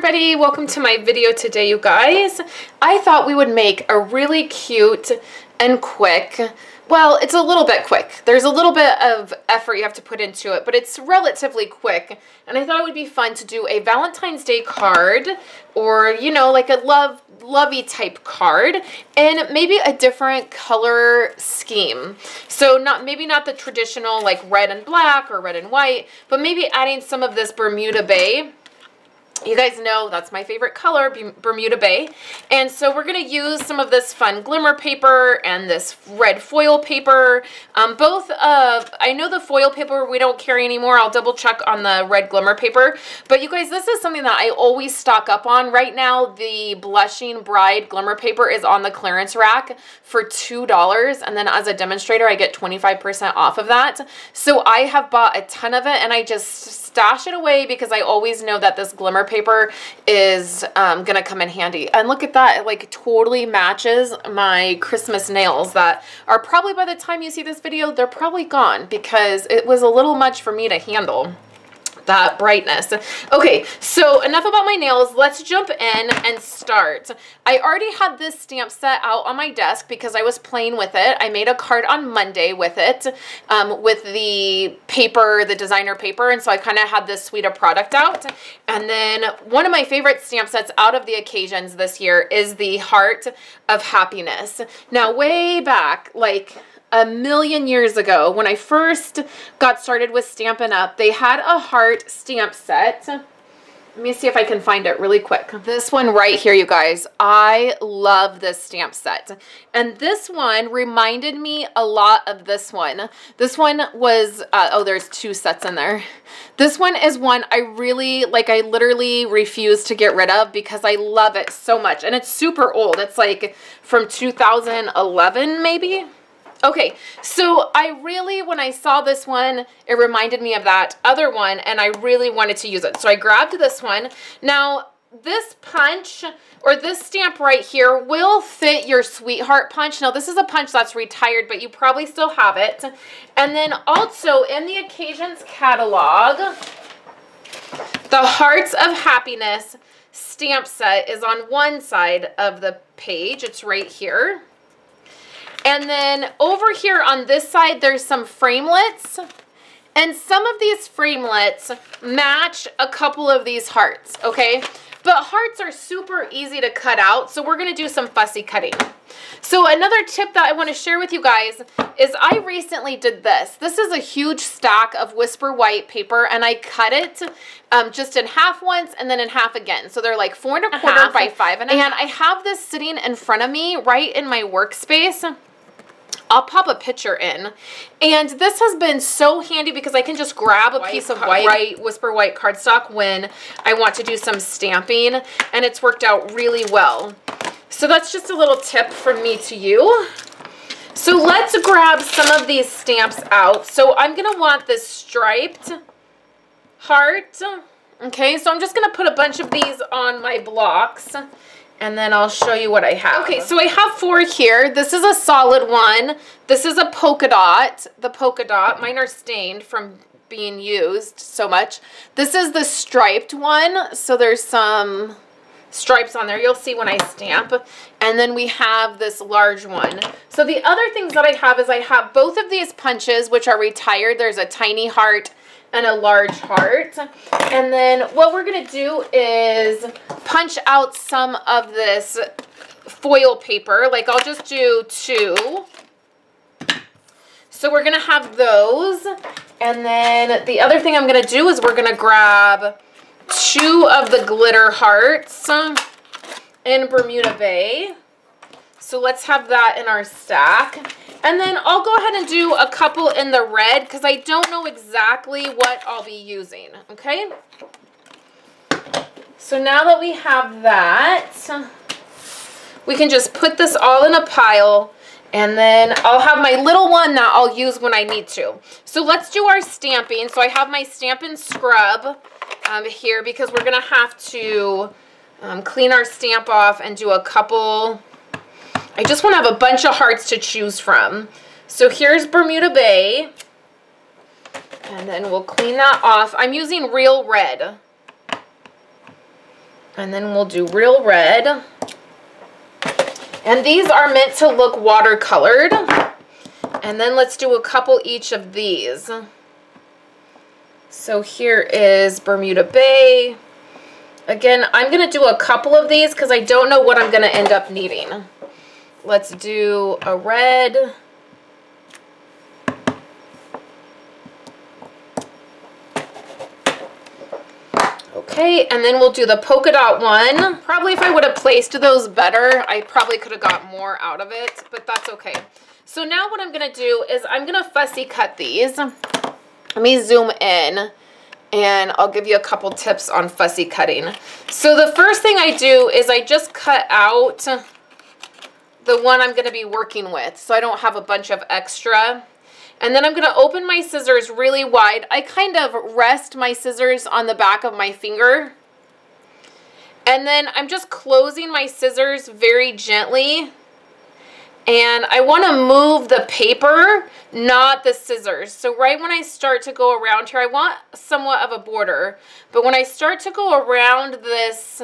everybody, welcome to my video today, you guys. I thought we would make a really cute and quick, well, it's a little bit quick. There's a little bit of effort you have to put into it, but it's relatively quick. And I thought it would be fun to do a Valentine's Day card, or, you know, like a lovey type card, and maybe a different color scheme. So maybe not the traditional like red and black or red and white, but maybe adding some of this Bermuda Bay. You guys know that's my favorite color, Bermuda Bay. And so we're going to use some of this fun glimmer paper and this red foil paper. I know the foil paper we don't carry anymore. I'll double check on the red glimmer paper. But you guys, this is something that I always stock up on. Right now, the Blushing Bride glimmer paper is on the clearance rack for $2. And then as a demonstrator, I get 25% off of that. So I have bought a ton of it, and I just stash it away because I always know that this glimmer paper is gonna come in handy. And look at that, it like totally matches my Christmas nails that are probably, by the time you see this video, they're probably gone because it was a little much for me to handle that brightness. Okay, so enough about my nails. Let's jump in and start. I already had this stamp set out on my desk because I was playing with it. I made a card on Monday with it, with the paper, the designer paper, and so I kind of had this suite of product out. And then one of my favorite stamp sets out of the occasions this year is the Heart of Happiness. Now, way back, like a million years ago, when I first got started with Stampin' Up, they had a heart stamp set. Let me see if I can find it really quick. This one right here, you guys. I love this stamp set. And this one reminded me a lot of this one. This one was, oh, there's two sets in there. This one is one I really, like, I literally refuse to get rid of because I love it so much. And it's super old. It's like from 2011, maybe? Okay, so I really, when I saw this one, it reminded me of that other one, and I really wanted to use it. So I grabbed this one. Now, this punch, or this stamp right here, will fit your Sweetheart punch. Now, this is a punch that's retired, but you probably still have it. And then also, in the Occasions catalog, the Hearts of Happiness stamp set is on one side of the page. It's right here. And then over here on this side, there's some framelits. And some of these framelits match a couple of these hearts, okay? But hearts are super easy to cut out, so we're going to do some fussy cutting. So another tip that I want to share with you guys is I recently did this. This is a huge stack of Whisper White paper, and I cut it just in half once and then in half again. So they're like 4 1/4 by 5 1/2. And I have this sitting in front of me right in my workspace. I'll pop a picture in. And this has been so handy because I can just grab a piece of white Whisper White cardstock when I want to do some stamping, and it's worked out really well. So that's just a little tip from me to you. So let's grab some of these stamps out. So I'm going to want this striped heart. Okay, so I'm just going to put a bunch of these on my blocks, and then I'll show you what I have. Okay, so I have 4 here. This is a solid one. This is a polka dot. The polka dot. Mine are stained from being used so much. This is the striped one. So there's some stripes on there. You'll see when I stamp. And then we have this large one. So the other things that I have is I have both of these punches, which are retired. There's a tiny heart and a large heart. And then what we're going to do is punch out some of this foil paper. Like, I'll just do 2. So we're going to have those. And then the other thing I'm going to do is we're going to grab 2 of the glitter hearts in Bermuda Bay. So let's have that in our stack. And then I'll go ahead and do a couple in the red because I don't know exactly what I'll be using, okay? So now that we have that, we can just put this all in a pile, and then I'll have my little one that I'll use when I need to. So let's do our stamping. So I have my Stampin' Scrub here because we're going to have to clean our stamp off and do a couple. I just want to have a bunch of hearts to choose from. So here's Bermuda Bay. And then we'll clean that off. I'm using real red. And then we'll do real red. And these are meant to look watercolored. And then let's do a couple each of these. So here is Bermuda Bay. Again, I'm going to do a couple of these because I don't know what I'm going to end up needing. Let's do a red. Okay, and then we'll do the polka dot one. Probably if I would have placed those better, I probably could have got more out of it, but that's okay. So now what I'm going to do is I'm going to fussy cut these. Let me zoom in and I'll give you a couple tips on fussy cutting. So the first thing I do is I just cut out the one I'm going to be working with so I don't have a bunch of extra. And then I'm going to open my scissors really wide. I kind of rest my scissors on the back of my finger. And then I'm just closing my scissors very gently. And I want to move the paper, not the scissors. So right when I start to go around here, I want somewhat of a border. But when I start to go around this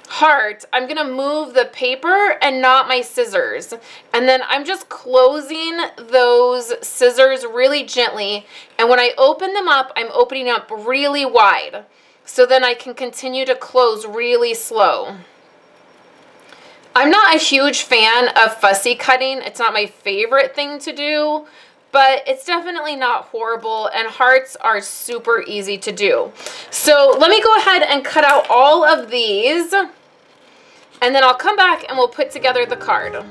heart, I'm gonna move the paper and not my scissors. And then I'm just closing those scissors really gently. And when I open them up, I'm opening up really wide. So then I can continue to close really slow. I'm not a huge fan of fussy cutting. It's not my favorite thing to do, but it's definitely not horrible, and hearts are super easy to do. So let me go ahead and cut out all of these, and then I'll come back and we'll put together the card.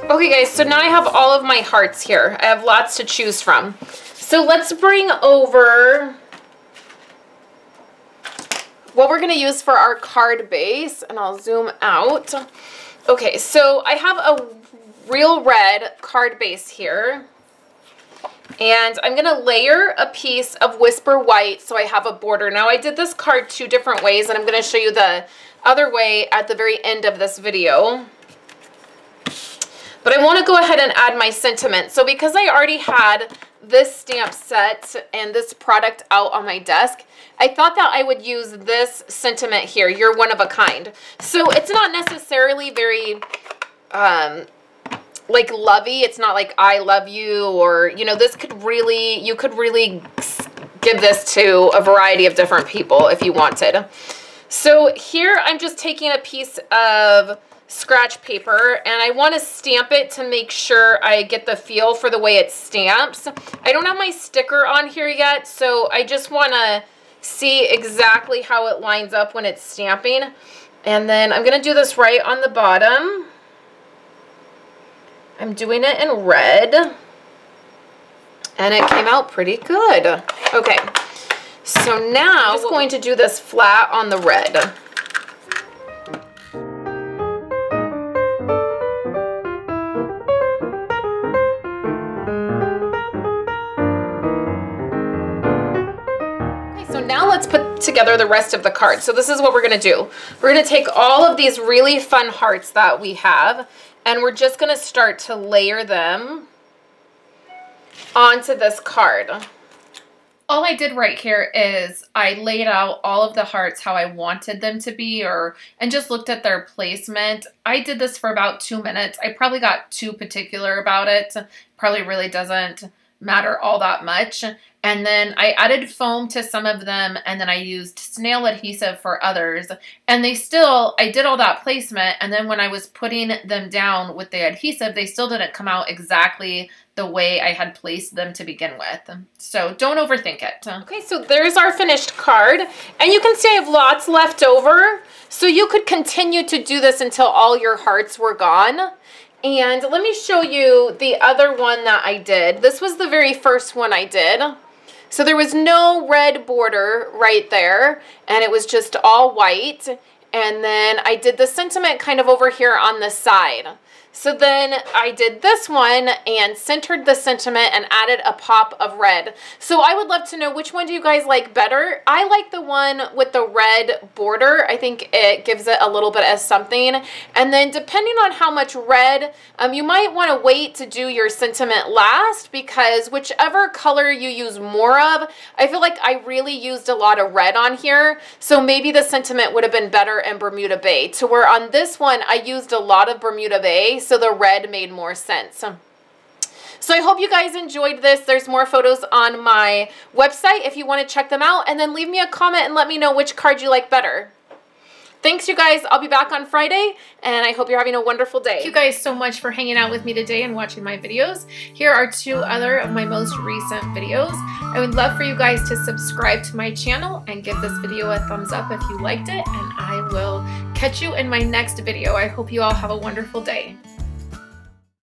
Okay guys, so now I have all of my hearts here. I have lots to choose from. So let's bring over what we're going to use for our card base, and I'll zoom out. Okay, so I have a real red card base here, and I'm going to layer a piece of Whisper White so I have a border. Now I did this card 2 different ways, and I'm going to show you the other way at the very end of this video. But I want to go ahead and add my sentiment. So because I already had this stamp set and this product out on my desk, I thought that I would use this sentiment here, "You're one of a kind." So it's not necessarily very like lovey. It's not like "I love you," or, you know, this could really, you could really give this to a variety of different people if you wanted. So here I'm just taking a piece of scratch paper, and I want to stamp it to make sure I get the feel for the way it stamps. I don't have my sticker on here yet, so I just want to see exactly how it lines up when it's stamping. And then I'm going to do this right on the bottom. I'm doing it in red, and it came out pretty good. Okay, so now I'm just going to do this flat on the red. Now let's put together the rest of the card. So this is what we're going to do. We're going to take all of these really fun hearts that we have, and we're just going to start to layer them onto this card. All I did right here is I laid out all of the hearts how I wanted them to be, and just looked at their placement. I did this for about 2 minutes. I probably got too particular about it. Probably really doesn't matter all that much. And then I added foam to some of them, and then I used snail adhesive for others. And they still, I did all that placement, and then when I was putting them down with the adhesive, they still didn't come out exactly the way I had placed them to begin with. So don't overthink it. Okay, so there's our finished card. And you can see I have lots left over. So you could continue to do this until all your hearts were gone. And let me show you the other one that I did. This was the very first one I did. So there was no red border right there, and it was just all white. And then I did the sentiment kind of over here on the side. So then I did this one and centered the sentiment and added a pop of red. So I would love to know, which one do you guys like better? I like the one with the red border. I think it gives it a little bit of something. And then depending on how much red, you might want to wait to do your sentiment last, because whichever color you use more of, I feel like I really used a lot of red on here. So maybe the sentiment would have been better in Bermuda Bay, to where on this one I used a lot of Bermuda Bay, so the red made more sense. So I hope you guys enjoyed this. There's more photos on my website if you want to check them out, and then leave me a comment and let me know which card you like better. Thanks, you guys. I'll be back on Friday, and I hope you're having a wonderful day. Thank you guys so much for hanging out with me today and watching my videos. Here are 2 other of my most recent videos. I would love for you guys to subscribe to my channel and give this video a thumbs up if you liked it, and I will catch you in my next video. I hope you all have a wonderful day.